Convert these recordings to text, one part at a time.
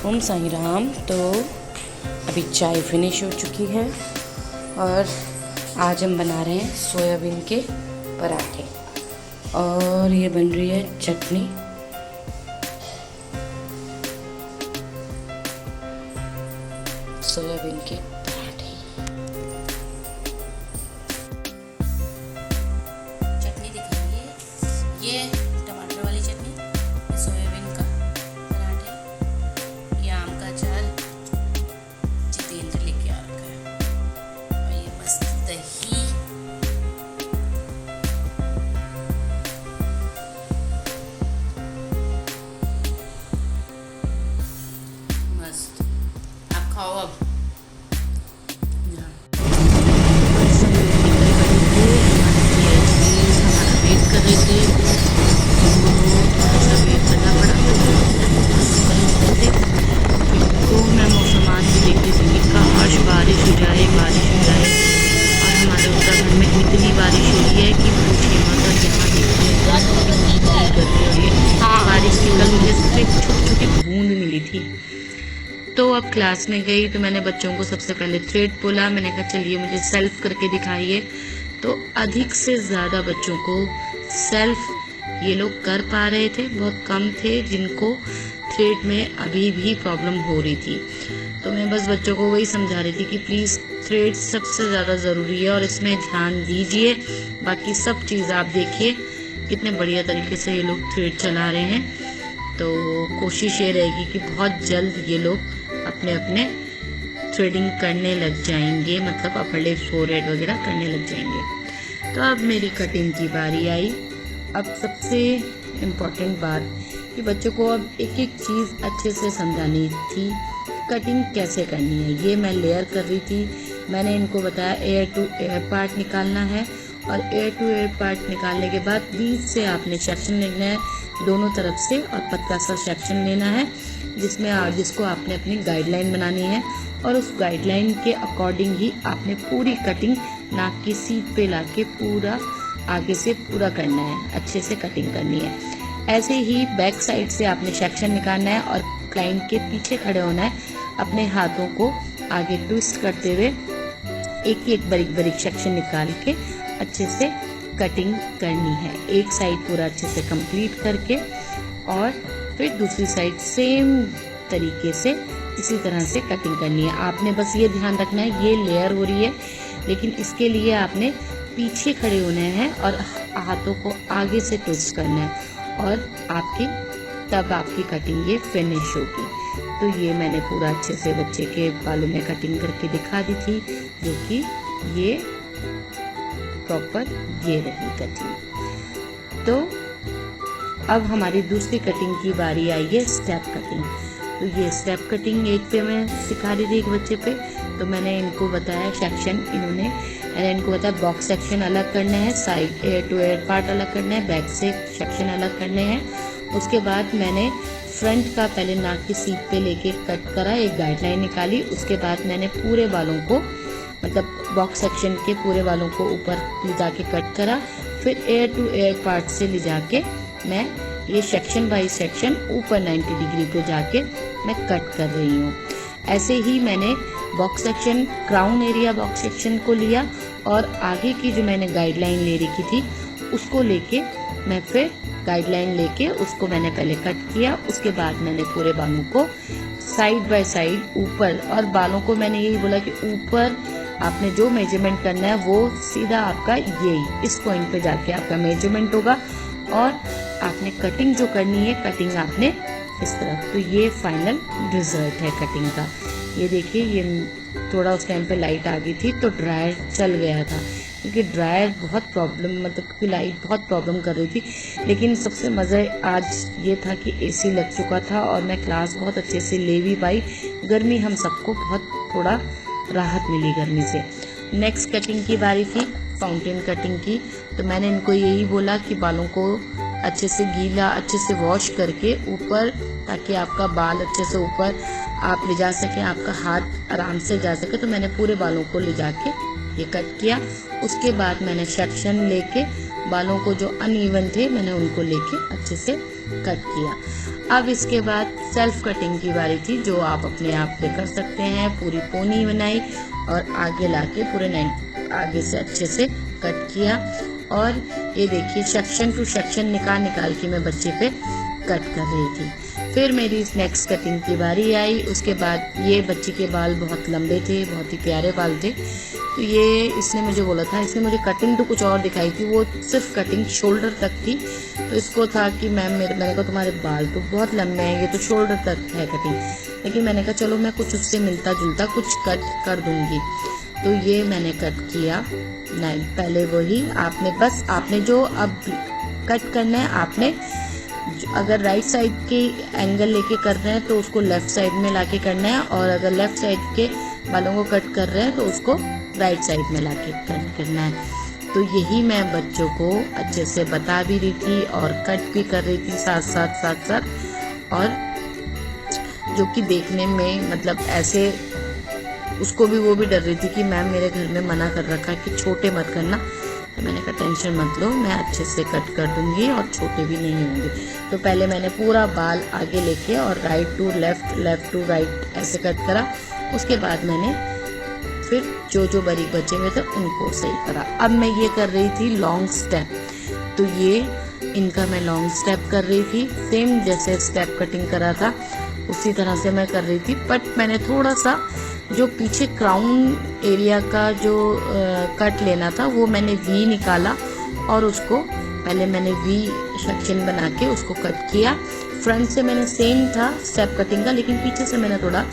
ओम साई राम। तो अभी चाय फिनिश हो चुकी है और आज हम बना रहे हैं सोयाबीन के पराठे और ये बन रही है चटनी। सोयाबीन के पराठे। चटनी दिखाइए, ये टमाटर वाली चटनी, ये सोयाबीन का पराठे, ये आम का अचार जितेंद्र लेके आ रखा है और ये मस्त दही, मस्त। आप खाओ अब। बारिश हो जाए और हमारे उत्तराखंड में इतनी बारिश हो रही है कि पूछिए मत। और यहाँ देखिए बारिश की कल मुझे सिर्फ छोटी छोटी बूंद मिली थी। तो अब क्लास में गई तो मैंने बच्चों को सबसे पहले थ्रेड बोला। मैंने कहा चलिए मुझे सेल्फ करके दिखाइए। तो अधिक से ज़्यादा बच्चों को सेल्फ ये लोग कर पा रहे थे, बहुत कम थे जिनको थ्रेड में अभी भी प्रॉब्लम हो रही थी। तो मैं बस बच्चों को वही समझा रही थी कि प्लीज़ थ्रेड सबसे ज़्यादा ज़रूरी है और इसमें ध्यान दीजिए। बाकी सब चीज़ आप देखिए कितने बढ़िया तरीके से ये लोग थ्रेड चला रहे हैं। तो कोशिश ये रहेगी कि बहुत जल्द ये लोग अपने अपने थ्रेडिंग करने लग जाएंगे, मतलब अपर लिप फोरहेड वगैरह करने लग जाएंगे। तो अब मेरी कटिंग की बारी आई। अब सबसे इम्पोर्टेंट बात कि बच्चों को अब एक एक चीज़ अच्छे से समझानी थी। कटिंग कैसे करनी है ये मैं लेयर कर रही थी। मैंने इनको बताया एयर टू एयर पार्ट निकालना है और एयर टू एयर पार्ट निकालने के बाद बीच से आपने सेक्शन लेना है दोनों तरफ से और पतला सा सेक्शन लेना है जिसको आपने अपनी गाइडलाइन बनानी है और उस गाइडलाइन के अकॉर्डिंग ही आपने पूरी कटिंग नाक की सीट पे लाके पूरा आगे से पूरा करना है, अच्छे से कटिंग करनी है। ऐसे ही बैक साइड से आपने सेक्शन निकालना है और क्लाइंट के पीछे खड़े होना है, अपने हाथों को आगे ट्विस्ट करते हुए एक एक बारीक बारीक सेक्शन निकाल के अच्छे से कटिंग करनी है। एक साइड पूरा अच्छे से कंप्लीट करके और फिर दूसरी साइड सेम तरीके से इसी तरह से कटिंग करनी है। आपने बस ये ध्यान रखना है ये लेयर हो रही है, लेकिन इसके लिए आपने पीछे खड़े होना है और हाथों को आगे से ट्विस्ट करना है और तब आपकी कटिंग ये फिनिश होगी। तो ये मैंने पूरा अच्छे से बच्चे के बालों में कटिंग करके दिखा दी थी, जो कि ये प्रॉपर ये रही कटिंग। तो अब हमारी दूसरी कटिंग की बारी आई है स्टेप कटिंग। तो ये स्टेप कटिंग एक पे मैं सिखा रही थी एक बच्चे पे। तो मैंने इनको बताया सेक्शन, मैंने इनको बताया बॉक्स सेक्शन अलग करना है, side ear to ear part अलग करना है, बैक से सेक्शन अलग करने हैं। उसके बाद मैंने फ्रंट का पहले नाक की सीट पे लेके कट करा, एक गाइडलाइन निकाली। उसके बाद मैंने पूरे बालों को, मतलब बॉक्स सेक्शन के पूरे बालों को ऊपर ले जाके कट करा। फिर एयर टू एयर पार्ट से ले जाके मैं ये सेक्शन बाई सेक्शन ऊपर 90 डिग्री पे जाके मैं कट कर रही हूँ। ऐसे ही मैंने box section, crown area box section को लिया और आगे की जो मैंने गाइडलाइन ले रखी थी उसको लेके मैं फिर गाइडलाइन लेके उसको मैंने पहले कट किया। उसके बाद मैंने पूरे बालों को साइड बाय साइड ऊपर, और बालों को मैंने यही बोला कि ऊपर आपने जो मेजरमेंट करना है वो सीधा आपका यही इस पॉइंट पे जाके आपका मेजरमेंट होगा और आपने कटिंग जो करनी है कटिंग आपने इस तरफ। तो ये फाइनल रिजल्ट है कटिंग का। ये देखिए, ये थोड़ा उस टाइम पे लाइट आ गई थी तो ड्रायर चल गया था, क्योंकि ड्रायर बहुत प्रॉब्लम, मतलब कि लाइट बहुत प्रॉब्लम कर रही थी। लेकिन सबसे मज़ा आज ये था कि एसी लग चुका था और मैं क्लास बहुत अच्छे से ले भी पाई। गर्मी हम सबको बहुत थोड़ा राहत मिली गर्मी से। नेक्स्ट कटिंग की बारी थी फाउंटेन कटिंग की। तो मैंने इनको यही बोला कि बालों को अच्छे से गीला, अच्छे से वॉश करके ऊपर, ताकि आपका बाल अच्छे से ऊपर आप ले जा सकें, आपका हाथ आराम से जा सके। तो मैंने पूरे बालों को ले जाके ये कट किया। उसके बाद मैंने सेक्शन लेके बालों को जो अनइवन थे मैंने उनको लेके अच्छे से कट किया। अब इसके बाद सेल्फ कटिंग की बारी थी, जो आप अपने आप पे कर सकते हैं। पूरी पोनी बनाई और आगे लाके पूरे आगे से अच्छे से कट किया। और ये देखिए सेक्शन टू सेक्शन निकाल के मैं बच्चे पे कट कर रही थी। फिर मेरी नेक्स्ट कटिंग की बारी आई। उसके बाद ये बच्चे के बाल बहुत लंबे थे, बहुत ही प्यारे बाल थे, तो ये इसने मुझे बोला था, इसने मुझे कटिंग तो कुछ और दिखाई थी, वो सिर्फ कटिंग शोल्डर तक थी। तो इसको था कि मैम मैंने कहा तुम्हारे बाल तो बहुत लंबे हैं, ये तो शोल्डर तक है कटिंग, लेकिन मैंने कहा चलो मैं कुछ उससे मिलता जुलता कुछ कट कर दूंगी। तो ये मैंने कट किया। नहीं, पहले वही आपने जो अब कट करना है, आपने अगर राइट साइड के एंगल लेके कर रहे हैं तो उसको लेफ्ट साइड में लाके करना है, और अगर लेफ्ट साइड के बालों को कट कर रहे हैं तो उसको राइट साइड में लाके कट करना है। तो यही मैं बच्चों को अच्छे से बता भी रही थी और कट भी कर रही थी साथ साथ, और जो कि देखने में मतलब ऐसे उसको भी वो भी डर रही थी कि मैम मेरे घर में मना कर रखा है कि छोटे मत करना। तो मैंने कहा टेंशन मत लो, मैं अच्छे से कट कर दूंगी और छोटे भी नहीं होंगे। तो पहले मैंने पूरा बाल आगे लेके और right to left, left to right ऐसे कट करा। उसके बाद मैंने फिर जो बारीक बचे हुए थे उनको सही करा। अब मैं ये कर रही थी लॉन्ग स्टेप, तो ये इनका मैं लॉन्ग स्टेप कर रही थी। सेम जैसे स्टेप कटिंग करा था उसी तरह से मैं कर रही थी, बट मैंने थोड़ा सा जो पीछे क्राउन एरिया का जो कट लेना था वो मैंने वी निकाला, और उसको पहले मैंने वी सेक्शन बना के उसको कट किया। फ्रंट से मैंने सेम था स्टेप कटिंग का, लेकिन पीछे से मैंने थोड़ा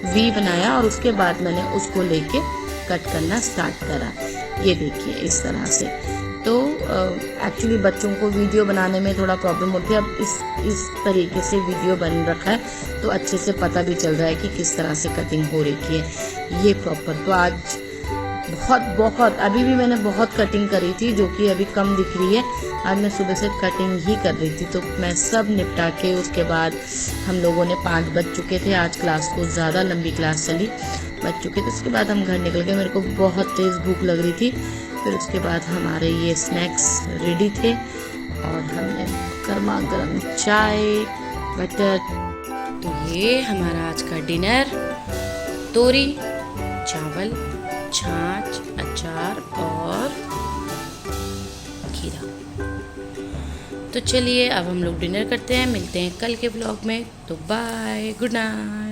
वी बनाया और उसके बाद मैंने उसको लेके कट करना स्टार्ट करा। ये देखिए इस तरह से। तो एक्चुअली बच्चों को वीडियो बनाने में थोड़ा प्रॉब्लम होती है। अब इस तरीके से वीडियो बन रखा है तो अच्छे से पता भी चल रहा है कि किस तरह से कटिंग हो रही है ये प्रॉपर। तो आज बहुत अभी भी मैंने बहुत कटिंग करी थी, जो कि अभी कम दिख रही है। आज मैं सुबह से कटिंग ही कर रही थी, तो मैं सब निपटा के उसके बाद हम लोगों ने 5 बज चुके थे। आज क्लास को ज़्यादा लंबी क्लास चली, बज चुके थे। उसके बाद हम घर निकल गए। मेरे को बहुत तेज़ भूख लग रही थी। फिर उसके बाद हमारे ये स्नैक्स रेडी थे और हमने गर्मा गर्म चाय, बटर। तो ये हमारा आज का डिनर, तोरी, चावल, छाछ, अचार और खीरा। तो चलिए अब हम लोग डिनर करते हैं, मिलते हैं कल के ब्लॉग में। तो बाय, गुड नाइट।